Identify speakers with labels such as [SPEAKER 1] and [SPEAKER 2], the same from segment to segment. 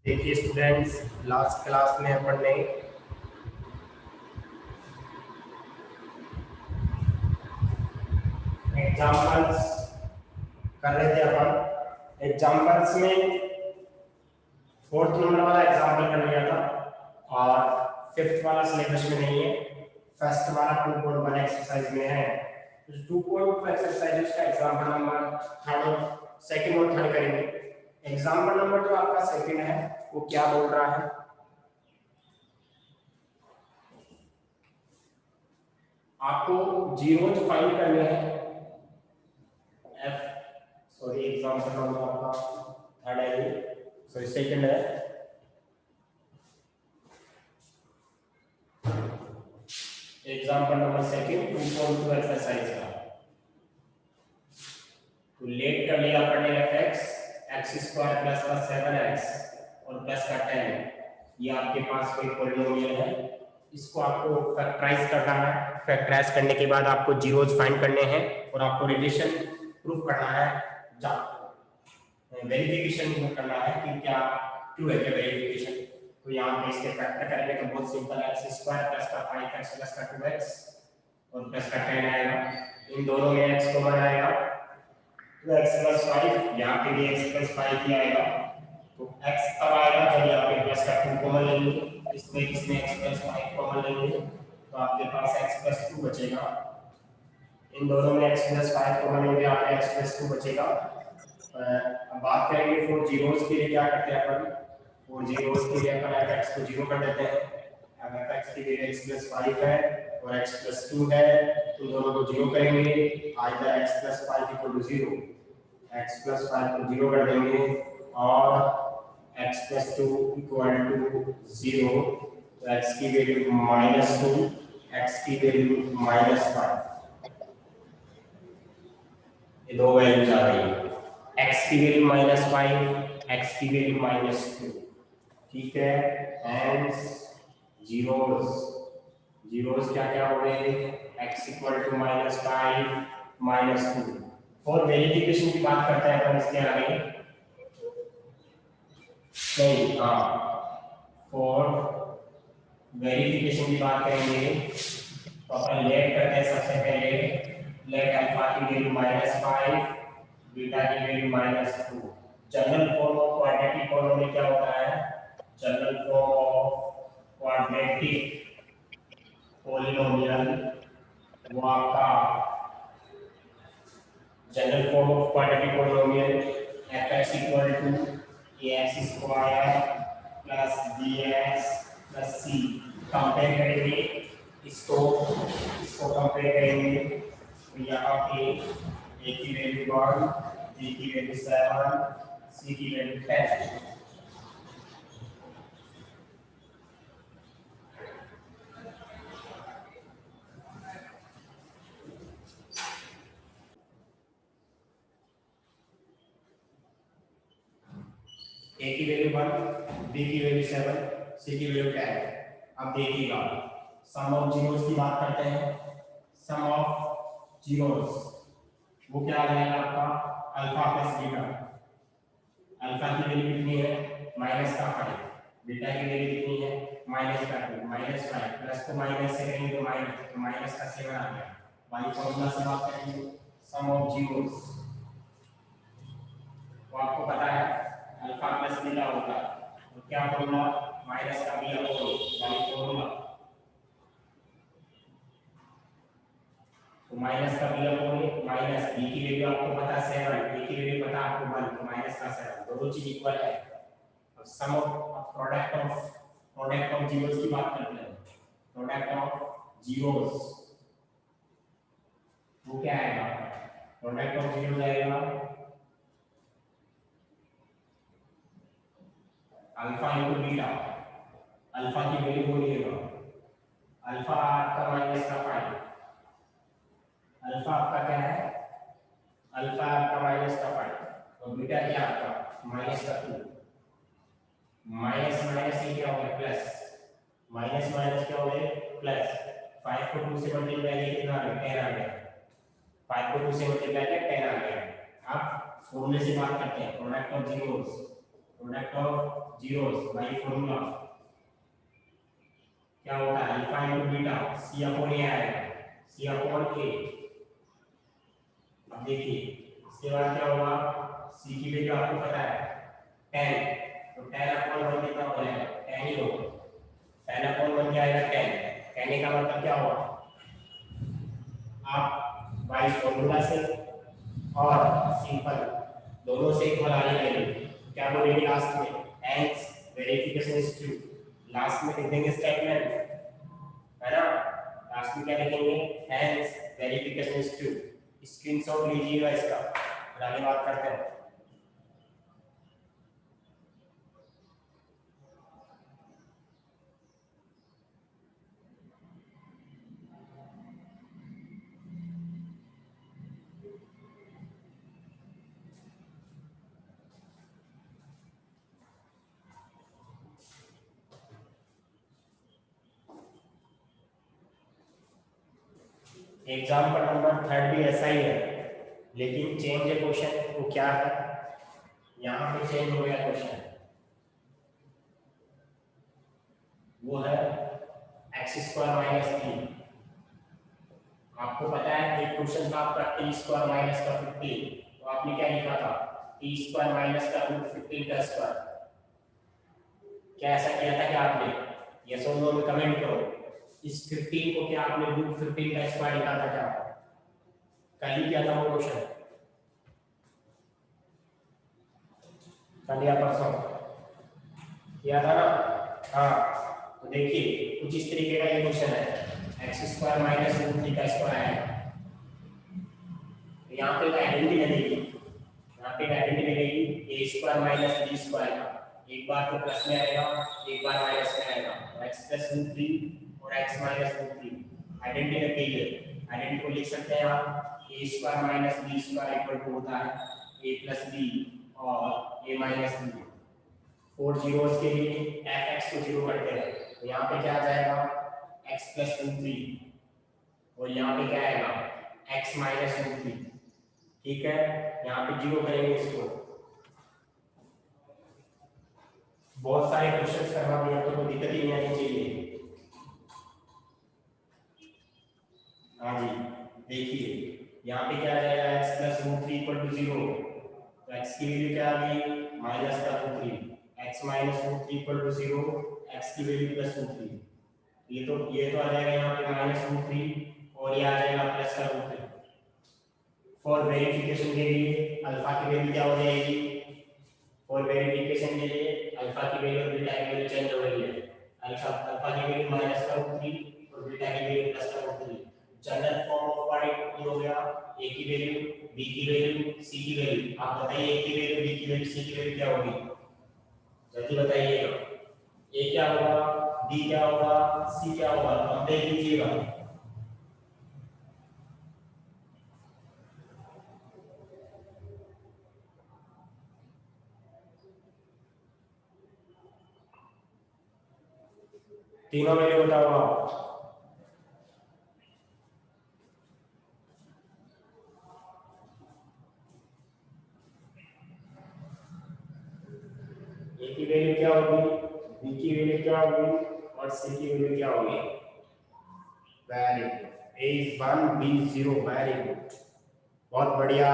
[SPEAKER 1] देखिए students, last class में अपन ने एग्जांपल्स कर रहे थे। अपन एग्जांपल्स में फोर्थ नंबर वाला एग्जांपल कर लिया था और फिफ्थ वाला सिलेबस में नहीं है। फर्स्ट वाला 2.1 एक्सरसाइज में है। तो 2.2 एक्सरसाइज का एग्जांपल नंबर थर्ड, सेकंड और थर्ड करेंगे। एग्जांपल नंबर जो आपका सेकंड है वो क्या बोल रहा है? आपको जीरोज फाइंड करने हैं। एग्जांपल नंबर आपका थर्ड है, सॉरी सेकंड है। एग्जांपल नंबर सेकंड 2.2 एक्सरसाइज का। तो लेट कर लिया अपन ने fx x² प्लस का 7x और प्लस का 10। ये आपके पास कोई पॉलिनोमियल है, इसको आपको फैक्टराइज करना है। फैक्टराइज करने के बाद आपको जीरोज फाइंड करने हैं और आपको रिलेशन प्रूफ करना है, वेरिफिकेशन करना है कि क्या ट्रू है क्या वेरिफिकेशन। तो यहाँ पे इसके फैक्टर करेंगे तो बहुत सिंपल है, x² प्लस का 5x प्लस का 2x और प्लस का 10 आएगा। इन दोनों में x कॉमन आएगा तो x प्लस 5, यहाँ पे भी x प्लस 5 ही आएगा। तो x तब आएगा जब यहाँ पे प्लस का 2 कॉमन लेंगे, इसमें x प्लस 5 कॉमन लेंगे तो आपके पास x प्लस 2 बचेगा। इन दोनों में x प्लस 5 कॉमन लेंगे, यहाँ पे x प्लस 2 बचेगा। अब बात करेंगे फोर जीरोस के लिए। क्या करते हैं अपन? फोर जीरोस के लिए अपन fx को जीरो कर देते हैं। अब fx की वैल्यू x प्लस 5 है और x प्लस 2 है, तो दोनों को जीरो करेंगे। Either x plus 5 equal to 0, x plus 5 को जीरो कर देंगे और x प्लस 2 इक्वल टू 0। तो x की वैल्यू -2, x की वैल्यू -5, ये दो वैल्यूज आ रही है। x की वैल्यू -5, x की वैल्यू -2। ठीक है, एंड जीरोस क्या क्या हो गए? x equal to -5 -2। For verification की बात करते हैं अपन इसके आगे। नहीं, फॉर वेरिफिकेशन की बात करेंगे तो अपन लेट करते हैं। सबसे पहले लेट अल्फा की वैल्यू -5, बीटा की value -2। General form of quadratic polynomial क्या होता है? General form of quadratic polynomial वो आपका general form of quadratic polynomial fx equal to ax² plus bx plus c। Compare करेंगे इसको कंपेयर करेंगे तो यहाँ पे a की वैल्यू 1, b की वैल्यू 7, c की वैल्यू 10। a की वैल्यू 1, b की वैल्यू 7, c की वैल्यू 10। अब देखिएगा सम ऑफ जीरोस की बात करते हैं। सम ऑफ जीरोस वो क्या आ जाएगा आपका? Alpha plus beta. अल्फा की वैल्यू कितनी है? -5। बीटा की वैल्यू कितनी है? -2, -5 प्लस को माइनस से करेंगे तो माइनस का 7 आ गया। वाई फॉर्मूला से बात करेंगे सम ऑफ जीरोस, तो आपको पता है अल्फा प्लस बीटा होता है। तो क्या फॉर्मूला? माइनस का बी अपॉन वाई फॉर्मूला। तो माइनस का बी अपॉन माइनस बी की वैल्यू आपको पता 7, बी की वैल्यू पता आपको 1, तो माइनस का 7, दोनों चीज इक्वल है। अब सम ऑफ प्रोडक्ट ऑफ जीरोस की बात करते हैं। प्रोडक्ट ऑफ जीरोस वो क्या आएगा? प्रोडक्ट ऑफ जीरोस आएगा अल्फा इनटू बीटा। अल्फा की वैल्यू बोलिएगा, अल्फा आपका -5, अल्फा आपका क्या है? अल्फा आपका -5 और बीटा क्या आपका? -2। माइनस माइनस ये क्या हो गया? प्लस। माइनस माइनस क्या हो गया? प्लस। 5 को 2 से मल्टीप्लाई किया कितना आ गया? 10 आ गया। 5 को 2 से मल्टीप्लाई किया 10 आ गया। अब फॉर्मूले से बात करते हैं product of zeros. Product of zeros by formula क्या होता है अल्फा इनटू बीटा सी अपॉन ए आएगा सी अपॉन ए। अब देखिए इसके बाद क्या होगा सी की वैल्यू आपको पता है 10 तो 10 अपॉन 1 कितना हो जाएगा 10 ही होगा 10 अपॉन 1 क्या आएगा 10 कहने का मतलब क्या होगा आप बाई फॉर्मूला से और सिंपल दोनों से इक्वल आने वैल्यू क्या बोलेंगे लास्ट में hence verification is true last में लिख देंगे स्टेटमेंट है ना लास्ट में क्या लिखेंगे hence verification is true. Screenshot लीजिएगा इसका और आगे बात करते हैं। एग्जाम्पल नंबर 3 भी ऐसा ही है लेकिन चेंज है क्वेश्चन वो क्या है यहाँ पे चेंज हो गया क्वेश्चन वो है x² माइनस 3। आपको पता है एक क्वेश्चन था आपका t² माइनस का 15 तो आपने क्या लिखा था t² माइनस का रूट 15 का स्क्वायर। क्या ऐसा किया था क्या आपने यस और नो में कमेंट करो। इस 15 को क्या आपने रूट 15 का स्क्वायर लिखा था क्या कल ही किया था वो क्वेश्चन कल या परसों किया था ना हाँ तो देखिए कुछ इस तरीके का ये क्वेश्चन है x² माइनस रूट 3 का स्क्वायर आएगा तो यहाँ पे आइडेंटिटी लगेगी यहाँ पे आइडेंटिटी लगेगी a² माइनस b² का एक बार तो प्लस में आएगा एक बार माइनस में आएगा तो x प्लस रूट 3 और x माइनस रूट 3 आइडेंटिटी लग गई है। आइडेंटिटी को लिख सकते हैं आप a² minus b² equal to होता है a प्लस b और a माइनस b। 4 जीरोस के लिए fx को जीरो करते हैं तो यहाँ पे क्या आ जाएगा x प्लस रूट 3 और यहाँ पे क्या आएगा x माइनस रूट 3 ठीक है यहाँ पे जीरो करेंगे इसको। बहुत सारे क्वेश्चंस करवा दिया तो कोई दिक्कत ही नहीं आनी चाहिए। हाँ जी देखिए यहाँ पे क्या आ जाएगा x plus root 3 equal to 0 तो x की वैल्यू क्या आ गई माइनस का root 3 x minus root 3 equal to 0 x की वैल्यू प्लस रूट 3 ये तो आ जाएगा यहाँ पे माइनस रूट 3 और ये आ जाएगा प्लस का रूट 3। फॉर वेरिफिकेशन के लिए अल्फा की वैल्यू क्या हो जाएगी फॉर वेरिफिकेशन के लिए अल्फा की वैल्यू और बीटा की वैल्यू चेंज हो रही है अल्फा की वैल्यू माइनस का रूट 3 और बीटा की वैल्यू प्लस का root 3। General form of point ये हो गया a की वैल्यू b की वैल्यू c की वैल्यू। आप बताइए a की वैल्यू b की वैल्यू c की वैल्यू क्या होगी जल्दी बताइएगा a क्या होगा b क्या होगा c क्या होगा कंपेयर कीजिएगा। तीनों वैल्यू बताओ आप a की वैल्यू क्या होगी b की वैल्यू क्या होगी और c की वैल्यू क्या होगी। Very good a is 1 b 0 very good बहुत बढ़िया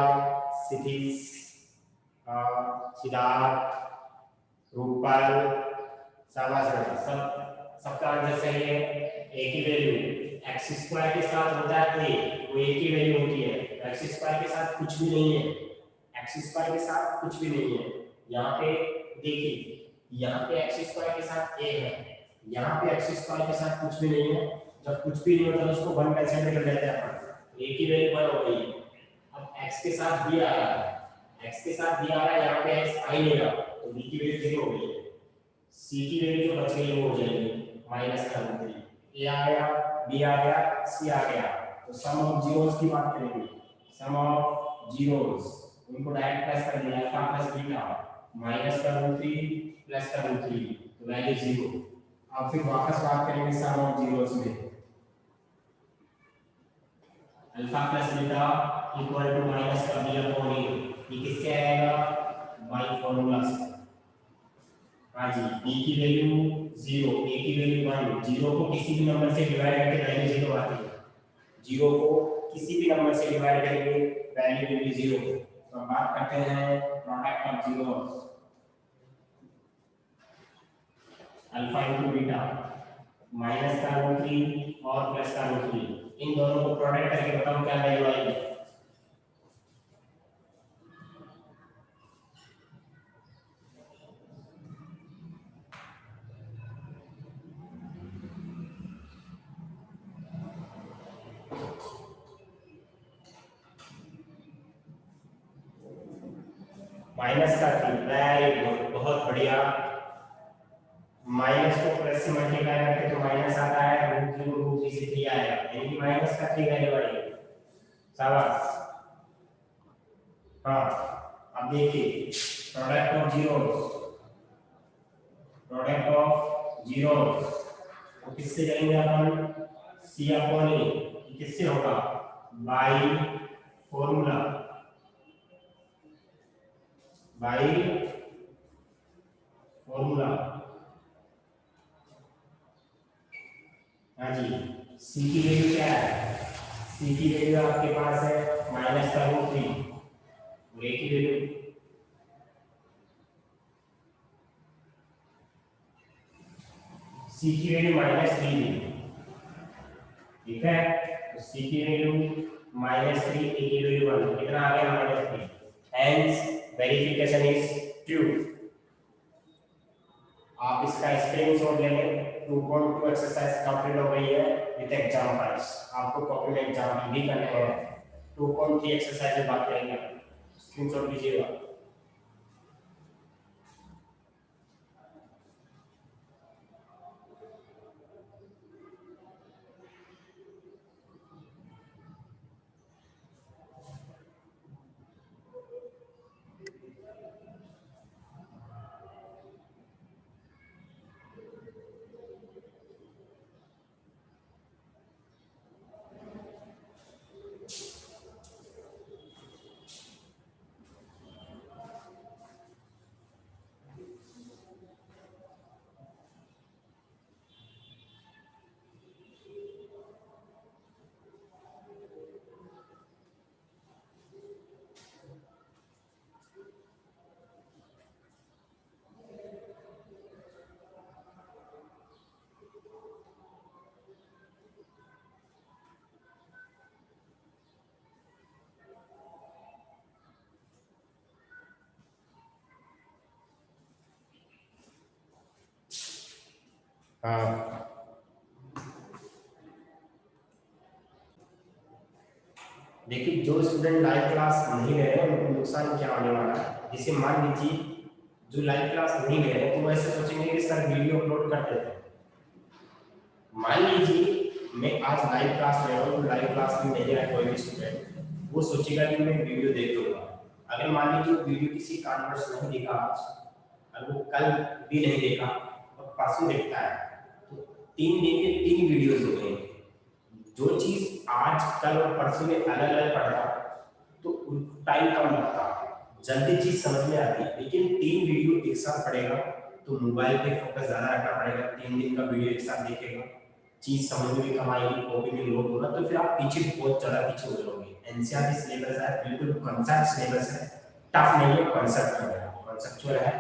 [SPEAKER 1] सिद्धीश सिद्धार्थ रूपल शाबाश बेटा सबका आंसर सही है। a की वैल्यू x² के साथ होता है a वो a की वैल्यू होती है x² के साथ कुछ भी नहीं है x² के साथ कुछ भी नहीं है। यहाँ पे देखिए यहाँ पे x² के साथ a है यहाँ पे x² के साथ कुछ भी नहीं है जब कुछ भी नहीं होता तो उसको 1 कंसीडर कर लेते हैं अपन a की वैल्यू 1 हो गई। अब x के साथ b आ रहा है x के साथ b आ रहा है यहाँ पे x आ ही नहीं रहा तो b की वैल्यू 0 हो गई है। c की वैल्यू जो बच गई वो हो जाएगी माइनस का रूट 3 a आ गया b आ गया c आ गया तो सम ऑफ जीरोस की बात करेंगे सम ऑफ जीरोस उनको डायरेक्ट प्लस कर दिया अल्फा प्लस बीटा माइनस का रूट 3 प्लस का रूट 3 तो वैल्यू 0। अब फिर वापस बात करेंगे सम ऑफ जीरोस में alpha plus beta equal to minus का बी अपॉन ए ये किससे आएगा बाय फॉर्मूला से हाँ जी, b की वैल्यू 0, a की वैल्यू 1, 0 को किसी भी नंबर से डिवाइड करके वैल्यू 0 आती है, 0 को किसी भी नंबर से डिवाइड करेंगे वैल्यू विल बी 0। तो अब बात करते हैं product of zeros, alpha into beta minus का रूट 3 और प्लस का रूट 3, इन दोनों को प्रोडक्ट करके बताओ क्या वैल्यू आएगी। माइनस का 3, वेरी गुड, बहुत बढ़िया। माइनस को प्लस से मल्टीप्लाई करके तो माइनस आता है, रूट 3 रूट 3 से 3 आएगा, यानी कि माइनस का 3 वैल्यू आएगी। शाबाश। हाँ, अब देखिए product of zeros, product of zeros तो किससे करेंगे अपन, सी अपॉन ए, किससे होगा, बाई फॉर्मूला, बाई फॉर्मूला। हाँ जी, सी की वैल्यू क्या है, सी की वैल्यू आपके पास है माइनस का रूट 3, और ए की वैल्यू सी की वैल्यू -3 दी, ठीक है। तो सी की वैल्यू -3, ए की वैल्यू 1, कितना आ गया -3, हेंस वेरिफिकेशन इज ट्रू। आप इसका स्क्रीनशॉट ले लें, 2.2 एक्सरसाइज कंप्लीट हो गई है विद एग्जांपल्स, आपको कॉपी में एग्जाम भी करने हैं, 2.3 एक्सरसाइज में बात करेंगे, स्क्रीनशॉट लीजिएगा। हाँ, देखिए जो स्टूडेंट लाइव क्लास नहीं ले रहे उनको नुकसान क्या होने वाला है, जैसे मान लीजिए जो लाइव क्लास नहीं ले रहे तो वो ऐसे सोचेंगे कि सर वीडियो अपलोड कर देते हैं। मान लीजिए मैं आज लाइव क्लास ले रहा हूँ, तो लाइव क्लास में नहीं आया कोई भी स्टूडेंट, वो सोचेगा कि मैं वीडियो देख लूंगा। अगर मान लीजिए वीडियो किसी कारणवश नहीं देखा आज, और वो कल भी नहीं देखा और परसों देखता है, तो 3 दिन के 3 वीडियोस हो गए। जो चीज आज कल और परसों में अलग अलग पढ़ता तो टाइम कम लगता, जल्दी चीज समझ में आती, लेकिन 3 वीडियो एक साथ पढ़ेगा तो मोबाइल पे फोकस ज्यादा रखना पड़ेगा, 3 दिन का वीडियो एक साथ देखेगा, चीज समझ में भी कम आएगी, कॉपी में लोड होगा, तो फिर आप पीछे बहुत ज्यादा पीछे हो जाओगे। एनसीईआरटी सिलेबस है, बिल्कुल कॉन्सेप्ट सिलेबस है, टफ नहीं है, कॉन्सेप्चुअल है,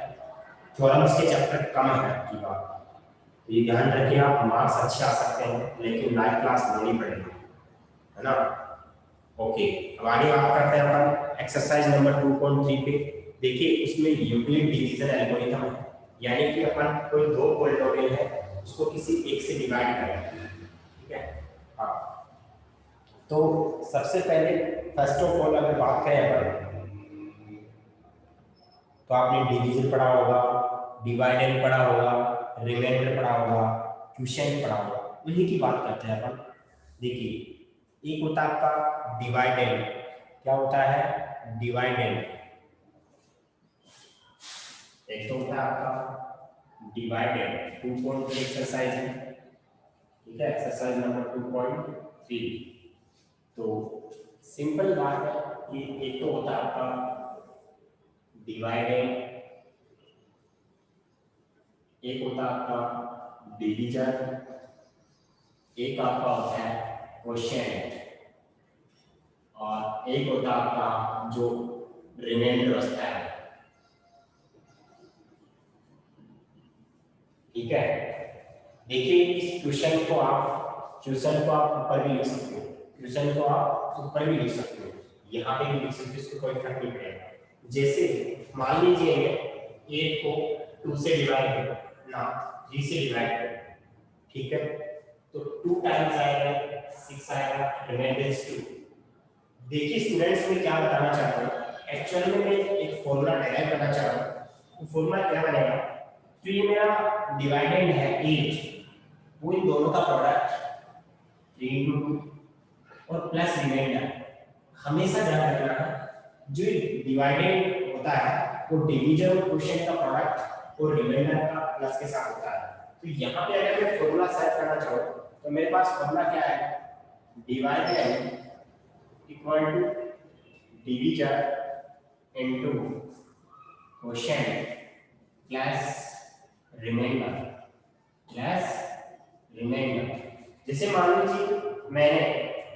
[SPEAKER 1] थ्योरम्स के चैप्टर कम है की बात। तो ये ध्यान रखिए, आप मार्क्स अच्छे आ सकते हैं लेकिन लाइव क्लास लेनी पड़ेगी, है ना। ओके, अब आगे बात करते हैं अपन एक्सरसाइज नंबर 2.3 पे। देखिए उसमें यूक्लिड डिवीजन एल्गोरिथम है, यानी कि अपन कोई दो पॉलिनोमियल है उसको किसी एक से डिवाइड करें, ठीक है। हाँ, तो सबसे पहले फर्स्ट ऑफ ऑल अगर बात करें अपन, तो आपने डिवीजन पढ़ा होगा, डिवाइडेंड पढ़ा होगा, रिमाइंडर पढ़ा होगा, क्वोशिएंट पढ़ा होगा, उन्हीं की बात करते हैं अपन। देखिए एक होता है आपका डिवाइडेंड, क्या होता है डिवाइडेंड, एक तो होता है आपका डिवाइडेंड 2.3 एक्सरसाइज है, ठीक है, एक्सरसाइज नंबर 2.3। तो सिंपल बात है कि एक तो होता है आपका डिवाइडेंड एक होता है आपका डिवीजन, एक आपका होता है क्वोशिएंट, और एक होता है आपका जो रिमाइंडर होता है। ठीक है, देखिए इस क्वेश्चन को आप ऊपर भी लिख सकते हो, क्वेश्चन को आप ऊपर भी लिख सकते हो, यहाँ पे भी लिख सकते हो, इसको कोई फर्क नहीं पड़ेगा। जैसे मान लीजिए 8 को 2 से डिवाइड करो ना, 3 से डिवाइड करो, ठीक है, तो 2 टाइम्स आएगा 6 आएगा, रिमाइंडर 2। देखिए स्टूडेंट्स में क्या बताना चाह रहा हूँ, एक्चुअल में मैं एक फॉर्मूला डेराइव करना चाह रहा हूँ। वो फॉर्मूला क्या बनेगा, तो ये मेरा डिवाइडेंड है 8, वो इन दोनों का प्रोडक्ट 3 into 2 और प्लस रिमाइंडर। हमेशा ध्यान रखना है जो डिवाइडेंड होता है वो डिवीजन और क्वोशिएंट का प्रोडक्ट और रिमाइंडर का प्लस के साथ होता है। तो यहाँ पे अगर मैं फॉर्मूला सेट करना चाहूँ तो मेरे पास फॉर्मूला क्या है, dividend equal to division into quotient plus remainder. जैसे मान लीजिए मैंने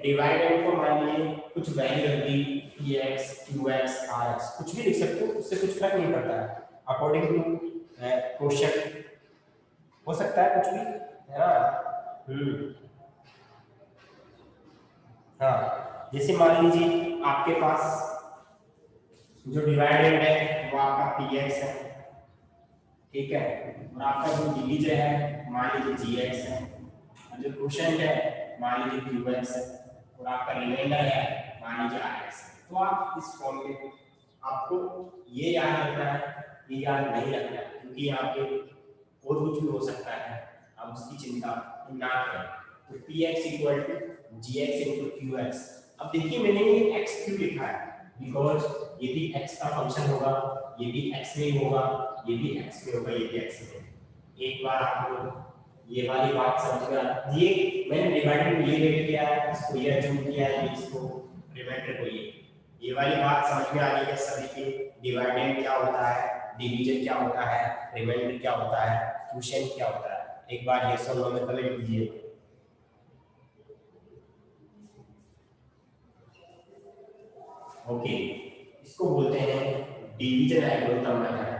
[SPEAKER 1] डिवाइडेंड को मान लीजिए कुछ वैल्यू रख दी px qx rx, कुछ भी लिख सकते हो, उससे कुछ फर्क नहीं पड़ता है, अकॉर्डिंग टू क्वोशिएंट हो सकता है कुछ भी, है ना। हाँ, जैसे मान लीजिए आपके पास जो डिवाइडेंड है वो आपका px है, ठीक है, और आपका जो डिवीजन है मान लीजिए gx है, और जो क्वोशिएंट है मान लीजिए qx है, और आपका रिमाइंडर है मान लीजिए rx है। तो आप इस फॉर्म में आपको ये याद रखना है, ये याद नहीं रखना है, क्योंकि यहाँ पे और कुछ भी हो सकता है, आप उसकी चिंता ना करें। तो px equal to gx into qx। अब देखिए मैंने ये x क्यों लिखा है, बिकॉज ये भी x का फंक्शन होगा, ये भी x में होगा, ये भी x में होगा, ये भी x में। एक बार आपको ये वाली बात समझ में आ, ये मैंने डिवाइडेड में ये लेके किया है, इसको ये अज्यूम किया है, इसको रिमाइंडर को ये वाली बात समझ में आ गई है सभी के। डिवाइडेंड क्या होता है, डिवीजन क्या होता है, रिमाइंडर क्या होता है, क्वोशिएंट क्या होता है, एक बार यस और नो में कमेंट कीजिए। ओके, इसको बोलते हैं division algorithm method.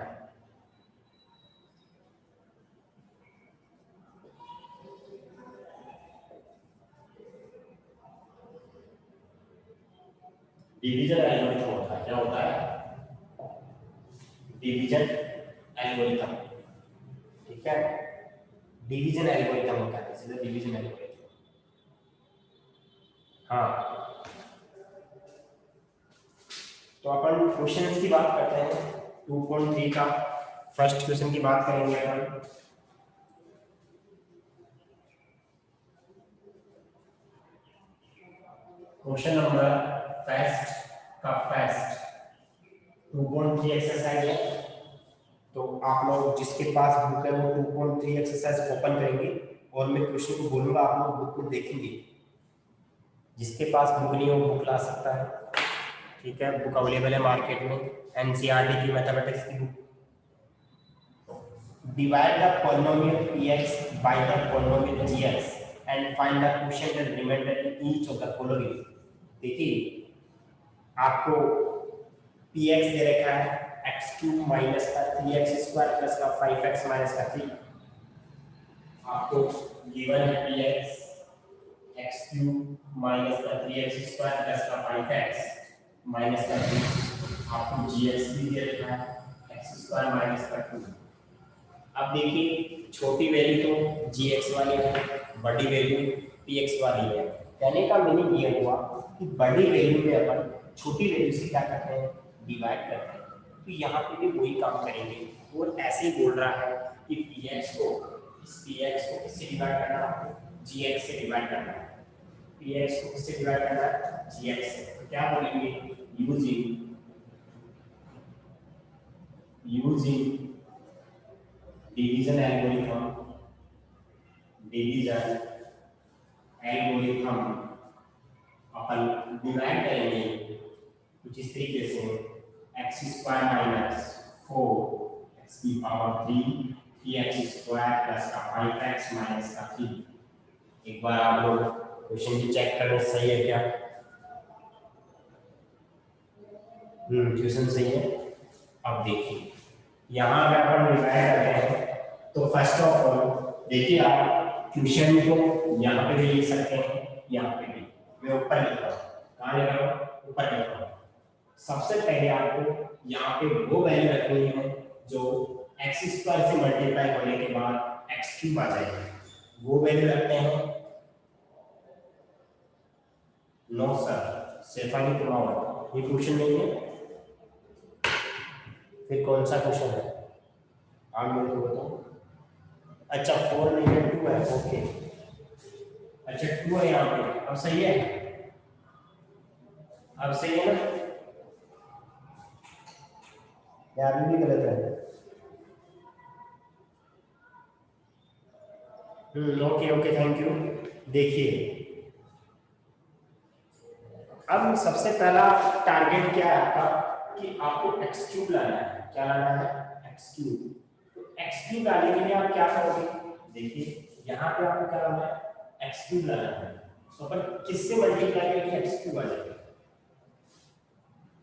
[SPEAKER 1] Division algorithm होता है, क्या होता है, डिवीजन एल्गोरिथम, ठीक है, डिवीजन एल्गोरिथम होता है, this is the division algorithm. हाँ, तो अपन क्वेश्चंस की बात करते हैं, 2.3 का फर्स्ट क्वेश्चन की बात करेंगे अपन। क्वेश्चन नंबर फर्स्ट 2.3 एक्सरसाइज है। तो आप लोग जिसके पास बुक है वो 2.3 एक्सरसाइज ओपन करेंगे और मैं क्वेश्चन को बोलूंगा, आप लोग बुक को देखेंगे। जिसके पास बुक नहीं हो बुक ला सकता है, ठीक है, बुक अवेलेबल है मार्केट में, एनसीईआरटी की मैथमेटिक्स की book. Divide the polynomial px by the polynomial gx and find the quotient and remainder in each of the following। देखिए आपको px दे रखा है x³ माइनस का 3x² प्लस का 5x माइनस का 3। आपको गिवन है px x³ माइनस का 3x² प्लस का 5x माइनस का 3। आपको gx भी दे रखा है x² माइनस का 2। अब देखिए छोटी वैल्यू तो gx वाली है, बड़ी वैल्यू px वाली है। कहने का मीनिंग ये हुआ कि बड़ी वैल्यू में अपन छोटी वैल्यू से क्या करते हैं, डिवाइड करते हैं। तो यहाँ पे भी वही काम करेंगे, और ऐसे ही बोल रहा है कि px को किससे डिवाइड करना है, gx से डिवाइड करना है। px को किससे डिवाइड करना है, gx से। तो क्या बोलेंगे, यूजिंग डिवीजन एल्गोरिथम अपन डिवाइड करेंगे कुछ इस तरीके से, x² माइनस 4 x की पावर 3 3x² प्लस का 5x माइनस का 3। एक बार आप लोग क्वेश्चन की चेक कर लें सही है क्या। क्वेश्चन सही है। अब देखिए यहाँ अगर अपन डिवाइड कर रहे हैं तो फर्स्ट ऑफ ऑल देखिए आप क्वेश्चन को यहाँ पे भी लिख सकते हैं, यहाँ पे भी। मैं ऊपर लिख रहा हूँ, कहाँ लिख रहा हूँ, ऊपर लिख रहा हूँ। सबसे पहले आपको यहाँ पे वो वैल्यू रखनी है जो x² से मल्टीप्लाई होने के बाद x³ आ जाएगी, वो वैल्यू रखते हैं। नो सर, सेफाली तुम्हारा ये क्वेश्चन नहीं है, फिर कौन सा क्वेश्चन है आप मेरे को बताओ। अच्छा 4 नहीं है 2 है, ओके। अच्छा 2 है यहाँ पे, अब सही है, अब सही है ना या अभी भी गलत है? Okay okay thank you. देखिए अब सबसे पहला टारगेट क्या है आपका कि आपको x³ लाना है। क्या लाना है? x³। तो x³ लाने के लिए आप क्या करोगे, देखिए यहाँ पे आपको क्या लाना है, x³ लाना है। तो अपन किससे मल्टीप्लाई करके x³ आ जाएगा।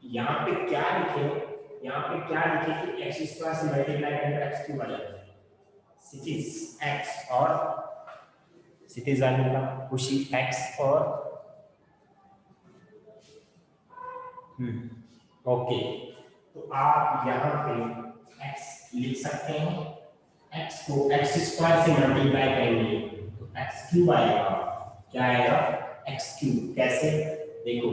[SPEAKER 1] यहाँ पे क्या लिखे, यहाँ पे क्या लिखे कि x² से मल्टीप्लाई करके x³ आ जाएगा। सिटीज x और सिटीज आने खुशी x और ओके। तो आप यहाँ पे x लिख सकते हैं, x को x² से मल्टीप्लाई करेंगे तो x³ आएगा। क्या आएगा? x³। कैसे? देखो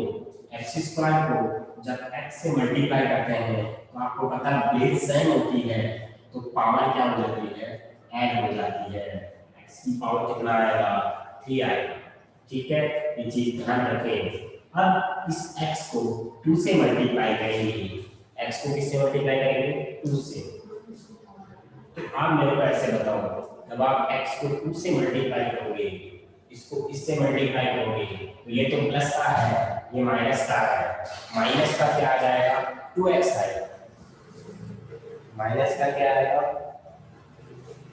[SPEAKER 1] x² को जब x से मल्टीप्लाई करते हैं तो आपको पता है बेस सेम होती है तो पावर क्या हो जाती है, ऐड हो जाती है। x की पावर कितना आएगा? 3 आएगा। ठीक है, ये चीज ध्यान रखें। अब इस x को 2 से मल्टीप्लाई करेंगे, x को किससे मल्टीप्लाई करेंगे? 2 से। तो आप मेरे को ऐसे बताओ, जब आप x को 2 से मल्टीप्लाई करोगे, इसको इससे मल्टीप्लाई करोगे तो ये तो प्लस का है, ये माइनस का है। माइनस का क्या आ जाएगा? 2x आएगा। माइनस का क्या आएगा?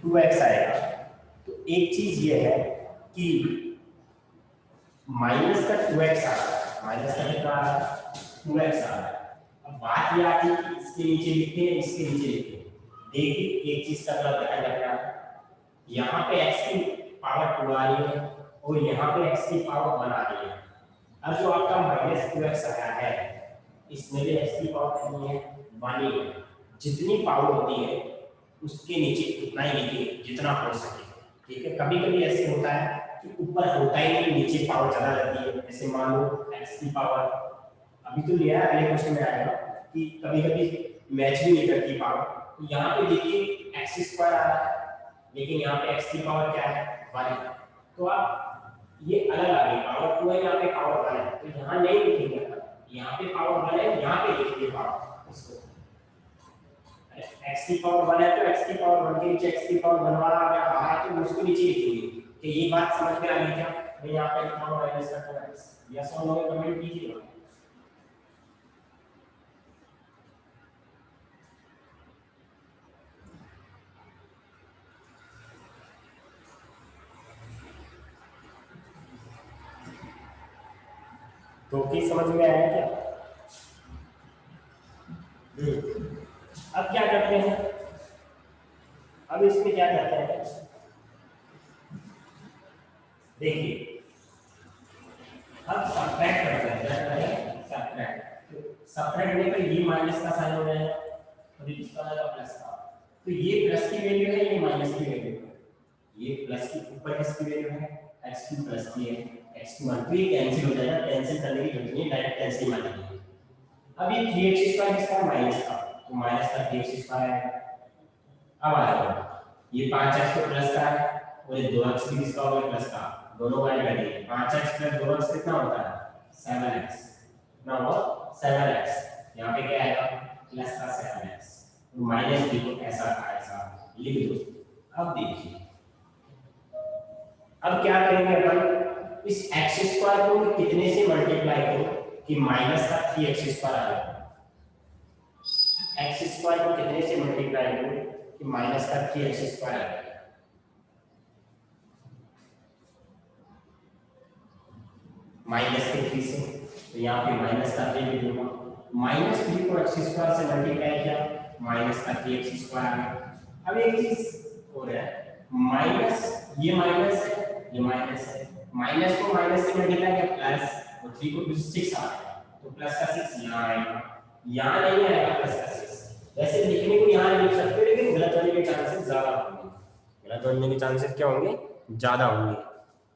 [SPEAKER 1] 2x आएगा। तो एक चीज ये है कि माइनस का 2x आ रहा है, माइनस का कितना आ रहा है? 2x आ रहा है। अब बात ये आती है कि इसके नीचे लिखते हैं, इसके नीचे लिखते हैं। देखिए एक चीज का ध्यान रखना है, यहाँ पे x की पावर 2 आ रही है और यहाँ पे x की पावर 1 आ रही है। अब जो आपका -2x आया है, इसमें भी x की पावर कितनी है? 1 ही है। जितनी पावर होती है उसके नीचे उतना ही लिखिए जितना हो सके। ठीक है, कभी कभी ऐसे होता है कि ऊपर होता ही नहीं, नीचे पावर ज्यादा रहती है। जैसे मान लो x की पावर, अभी तो लिया है, अगले क्वेश्चन में आएगा कि कभी कभी मैच भी नहीं करती पावर। तो यहाँ पे देखिए x² आ रहा है लेकिन यहाँ पे x की पावर क्या है? 1 है। तो आप ये अलग आ गई, पावर 2 है, यहाँ पे पावर 1 है, तो यहाँ नहीं लिखेंगे। यहाँ पे पावर 1 है, यहाँ पे लिखिए पावर इसको। x की पावर 1 है तो x की पावर 1 के नीचे x की पावर 1 वाला आ गया, बाहर तो उसको नीचे लिखेंगे। कि ये बात समझ में आ गई क्या? मैं यहाँ पे लिखा हूँ माइनस का 2x। यस और नो में कमेंट कीजिएगा। तो क्या समझ में आया क्या? अब क्या करते हैं, अब इसमें क्या करते हैं, देखिए अब सब्ट्रैक्ट करते हैं। सब्ट्रैक्ट करने पर ये माइनस का साइन हो जाएगा और ये किसका आएगा? प्लस का। तो ये प्लस की वैल्यू है, ये माइनस की वैल्यू है। ये प्लस की ऊपर किसकी वैल्यू है? x³ प्लस की है, x² तो ये कैंसिल हो जाएगा। कैंसिल करने की जरूरत नहीं, डायरेक्ट कैंसिल मानेंगे। अब ये 3x² किसका? माइनस का, तो माइनस का 3x² आएगा। अब आ जाओ, ये 5x तो प्लस का है और ये 2x भी किसका होगा? प्लस का। दोनों ऐड कर दिए, 5x प्लस 2x कितना होता है? 7x। कितना हुआ? 7x। यहाँ पे क्या आएगा? प्लस का 7x। तो माइनस देखो ऐसा था, ऐसा लिख दो। अब देखिए अब क्या करेंगे अपन, इस x² को कितने से मल्टीप्लाई करो कि माइनस का 3x² आ जाए। x² को कितने से मल्टीप्लाई करो कि माइनस का 3x² आ गया, माइनस के 3 से, तो यहाँ पे माइनस का 3 भी दूंगा, माइनस 3 को x² से मल्टीप्लाई किया, माइनस का 3x² आ गया। अब एक चीज हो रहा है, माइनस ये माइनस है, ये माइनस है, माइनस को माइनस से मल्टीप्लाई किया प्लस, और 3 को 6 आ गया, तो प्लस का 6 यहाँ आएगा, यहाँ नहीं आएगा प्लस का 6। वैसे लिखने को यहाँ लिख सकते हो, लेकिन गलत होने के चांसेस ज्यादा होंगे, गलत होने के चांसेस क्या होंगे, ज्यादा होंगे।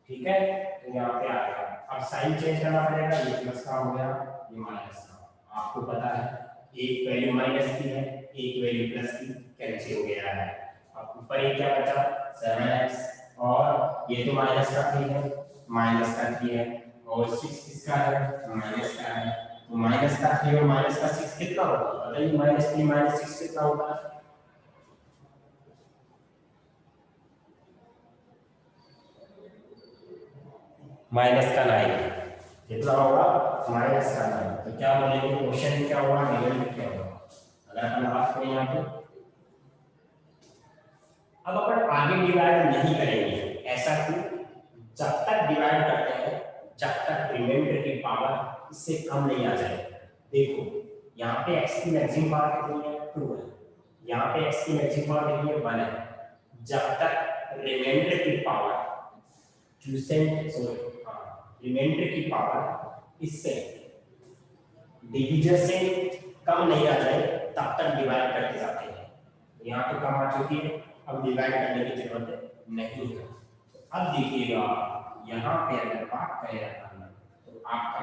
[SPEAKER 1] ठीक है, तो यहाँ पे आ गया। अब साइन चेंज करना पड़ेगा, ये प्लस का हो गया, ये माइनस का। आपको पता है एक वैल्यू माइनस की है, एक वैल्यू प्लस की, कैंसिल हो गया है। अब ऊपर ये क्या बचा, 7x, और ये तो माइनस का 3 है, माइनस का 3 है, और 6 किसका है, माइनस का है, तो माइनस का 3 और माइनस का 6 कितना होगा, बताइए, -3 - 6 कितना होगा, माइनस का 9 कितना होगा, माइनस का 9। तो क्या बोलेंगे, क्वेश्चन क्या होगा, निगेटिव क्या होगा, अगर अपन बात करें यहाँ पे। अब अपन आगे डिवाइड नहीं करेंगे, ऐसा क्यों, जब तक डिवाइड करते हैं, जब तक रिमाइंडर की पावर इससे कम नहीं आ जाए। देखो यहाँ पे x की मैक्सिमम पावर कितनी है, 2 है, यहाँ पे x की मैक्सिमम पावर कितनी है, 1 है। जब तक रिमाइंडर की पावर रिमाइंडर की पावर इससे डिवीजन से कम नहीं आ जाए, तब तक डिवाइड करते जाते हैं। यहाँ पे कम आ चुकी है, अब डिवाइड करने की जरूरत नहीं है। अब देखिएगा यहाँ पे अगर बात करें तो आपका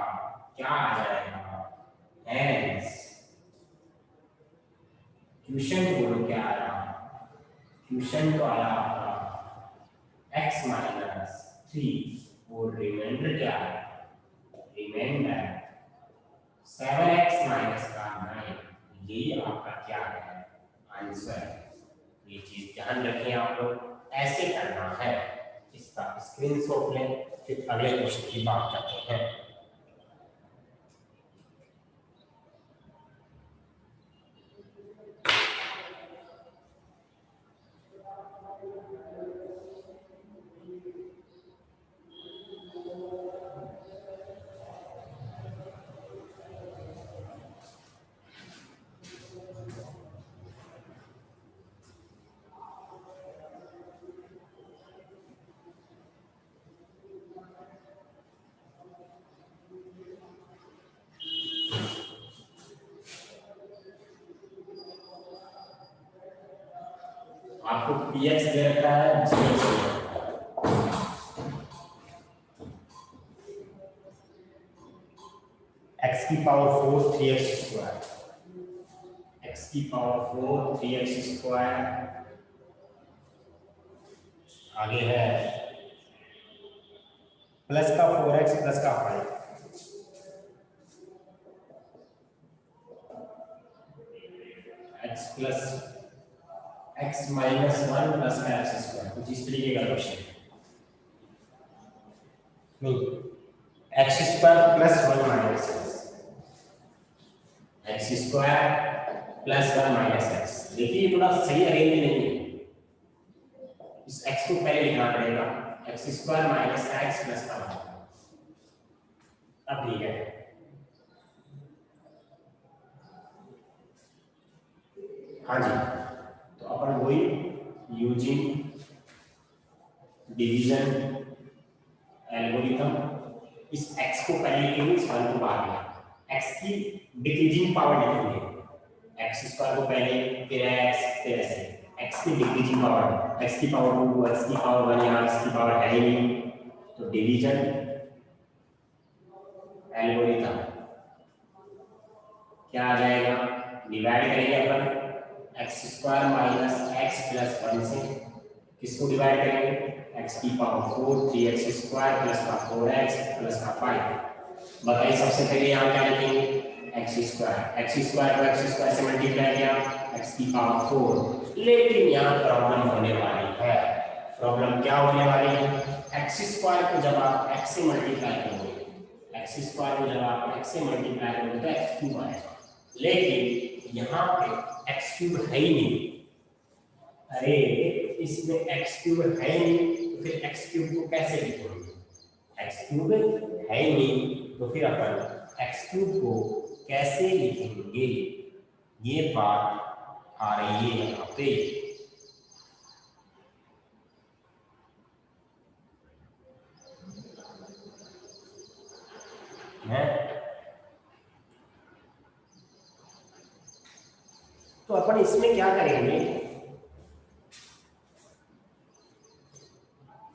[SPEAKER 1] क्या आ जाएगा, क्वेश्चन बोलो क्या आ रहा, क्वेश्चन तो आया आपका x - 3 और रिमाइंडर क्या है, रिमाइंडर 7x - 9, ये आपका क्या है, आंसर। ये चीज ध्यान रखें आप लोग, ऐसे करना है। इसका स्क्रीनशॉट लें, फिर अगले क्वेश्चन की बात करते हैं। आपको px दे रखा है, x की पावर 4 3x², x की पावर 4 3x², आगे है प्लस का 4x प्लस का 5, x प्लस x - 1 प्लस का x², कुछ इस तरीके का क्वेश्चन नहीं, x² plus 1 minus x² plus 1 minus x। देखिए ये थोड़ा सही अरेंज नहीं है, इस x को पहले लिखना पड़ेगा, x² माइनस का x प्लस का 1। अब ठीक है, हाँ जी, तो अपन वही यूजिंग डिवीजन एल्गोरिथम, इस x को पहले लिखेंगे, इस 1 को बाद में, x की डिक्रीजिंग पावर लिखेंगे, x² को पहले, फिर x, फिर ऐसे x की डिक्रीजिंग पावर, x की पावर 2, x की पावर 1, यहाँ x की पावर है ही नहीं, तो डिवीजन एल्गोरिथम क्या आ जाएगा, डिवाइड करेंगे अपन x² माइनस x प्लस 1 से, किसको डिवाइड करेंगे, x की पावर 4 3x² प्लस का 4x प्लस का 5। बताइए सबसे पहले यहाँ क्या लिखेंगे, x² को x² से मल्टीप्लाई किया, x की पावर 4। लेकिन यहाँ प्रॉब्लम होने वाली है, प्रॉब्लम क्या होने वाली है, x² को जब आप x से मल्टीप्लाई करोगे, x² को जब आप x से मल्टीप्लाई करोगे तो x³ आएगा, लेकिन यहाँ पे x³ है ही नहीं, अरे इसमें एक्स क्यूब है नहीं तो फिर एक्स क्यूब को कैसे लिखेंगे? एक्स क्यूब है ही नहीं तो फिर अपन एक्स क्यूब को कैसे लिखेंगे? ये बात आ रही है यहाँ पे। है तो अपन इसमें क्या करेंगे?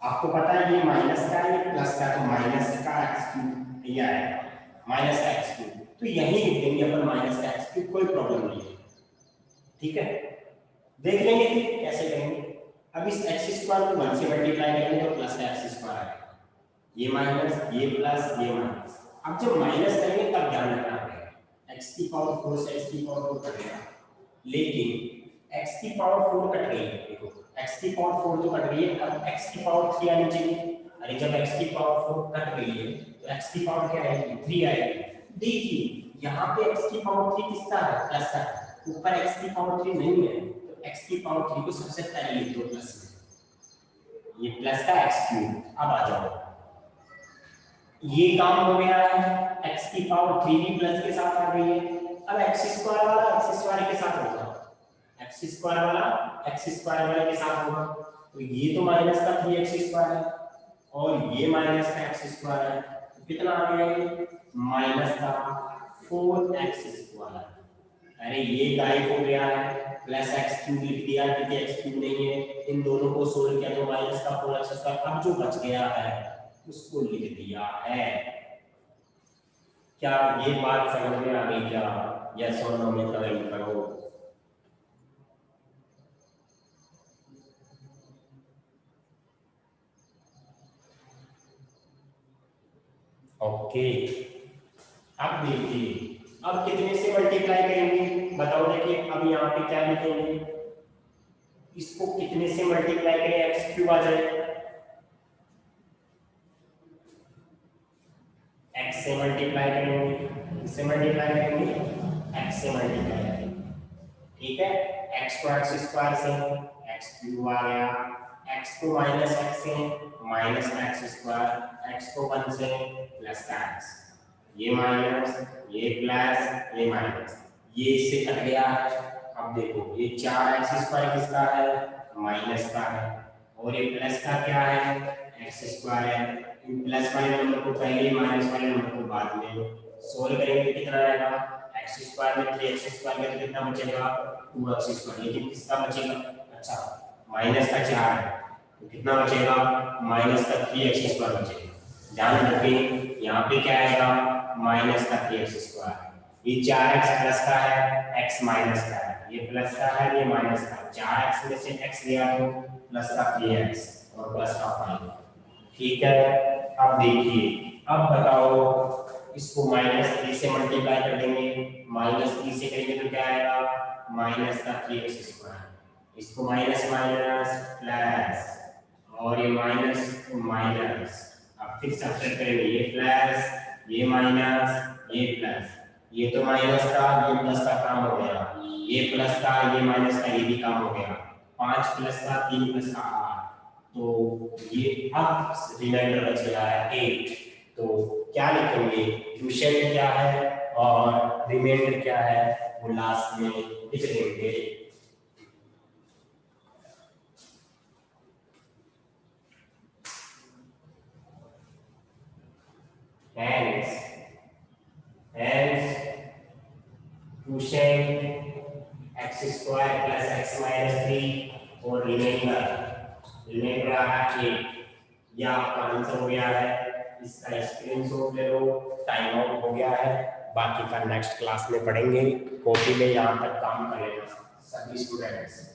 [SPEAKER 1] आपको पता है ये माइनस का है ये प्लस का, तो माइनस का एक्स क्यूब ये आएगा, माइनस का एक्स क्यूब, तो यही लिख देंगे अपन माइनस का एक्स क्यूब, कोई प्रॉब्लम नहीं है। ठीक है, देख लेंगे फिर कैसे करेंगे। अब इस एक्स स्क्वायर को 1 से मल्टीप्लाई करेंगे तो प्लस का एक्स स्क्वायर आएगा, ये माइनस ये प्लस ये माइनस। अब जब माइनस करेंगे तब ध्यान रखना पड़ेगा x की पावर 4 से x की पावर 4 कटेगा, लेकिन x की पावर 4 कट गई है। देखो x की पावर 4 तो कट गई है, अब x की पावर 3 आनी चाहिए। अरे जब x की पावर 4 कट गई है तो x की पावर क्या आएगी? 3 आएगी। देखिए यहाँ पे x की पावर 3 किसका है? प्लस का। ऊपर x की पावर 3 नहीं है तो x की पावर 3 को सबसे पहले लिख दो प्लस में, ये प्लस का x क्यूब। अब आ जाओ, ये काम हो गया है, x की पावर 3 भी प्लस के साथ आ गई है। अब x स्क्वायर वाला x स्क्वायर के साथ होगा, x स्क्वायर वाला x स्क्वायर वाले के साथ होगा, तो ये तो माइनस का 3x स्क्वायर है और ये माइनस का x स्क्वायर है, तो कितना आ गया ये? माइनस का 4x स्क्वायर। अरे ये गायब हो गया है, प्लस एक्स क्यूब लिख दिया क्योंकि एक्स क्यूब नहीं है। इन दोनों को सोल्व किया तो माइनस का 4x स्क्वायर, अब जो बच गया है उसको लिख दिया है। क्या ये बात समझ में आ गई क्या? यस और नो में कमेंट करो। ओके, अब देखिए अब कितने से मल्टीप्लाई करेंगे बताओ। देखिए अब यहाँ पे क्या लिखेंगे? इसको कितने से मल्टीप्लाई करें एक्स क्यूब आ जाए? x से मल्टीप्लाई करेंगे, इससे मल्टीप्लाई करेंगे, x से मल्टीप्लाई करेंगे। ठीक है, x को एक्स स्क्वायर से x क्यूब आ गया, x को माइनस x से माइनस एक्स स्क्वायर, x को 1 से प्लस का x, ये माइनस ये प्लस ये माइनस, ये इससे कट गया है। अब देखो ये 4x स्क्वायर किसका है? माइनस का है, और ये प्लस का क्या है? x स्क्वायर है। प्लस वाले नंबर को पहले माइनस वाले नंबर को बाद में सोल्व करेंगे, कितना आएगा? x स्क्वायर में 3x स्क्वायर में कितना बचेगा? 2x square. लेकिन किसका बचेगा? अच्छा माइनस का 4 है तो कितना बचेगा? माइनस का 3x स्क्वायर बचेगा। ध्यान रखें यहाँ पे क्या आएगा? माइनस का 3x स्क्वायर। ये 4x प्लस का है, x माइनस का है, ये प्लस का है ये माइनस का। 4x में से x गया तो प्लस का 3x और प्लस का 5। ठीक है, अब देखिए अब बताओ इसको -3 से मल्टीप्लाई कर देंगे, -3 से करेंगे तो क्या आएगा? माइनस का 3x स्क्वायर, इसको माइनस माइनस प्लस और ये माइनस माइनस। अब फिर सब्ट्रैक्ट करेंगे, ये प्लस ये माइनस ये प्लस, ये तो माइनस का ये प्लस का काम हो गया, ये प्लस का ये माइनस का ये भी काम हो गया। 5 प्लस का 3 प्लस का 8, तो ये अब रिमाइंडर बच गया है 8। तो क्या लिखेंगे? क्वोशिएंट क्या है और रिमाइंडर क्या है वो लास्ट में लिख देंगे। hence quotient x square plus x minus 3 और रिमाइंडर आ रहा है 8। ये आपका आंसर हो गया है, इसका स्क्रीनशॉट ले लो। टाइम आउट हो गया है, बाकी का नेक्स्ट क्लास में पढ़ेंगे। कॉपी में यहाँ तक काम कर लेना सभी students.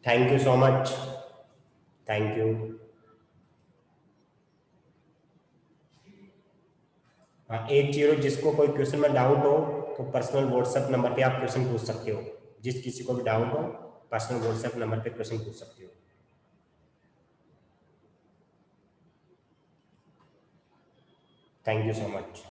[SPEAKER 1] Thank you so much, thank you. हाँ, एक चीज जिसको कोई क्वेश्चन में डाउट हो तो पर्सनल व्हाट्सएप नंबर पे आप क्वेश्चन पूछ सकते हो, जिस किसी को भी डाउट हो पर्सनल व्हाट्सएप नंबर पे क्वेश्चन पूछ सकते हो। Thank you so much.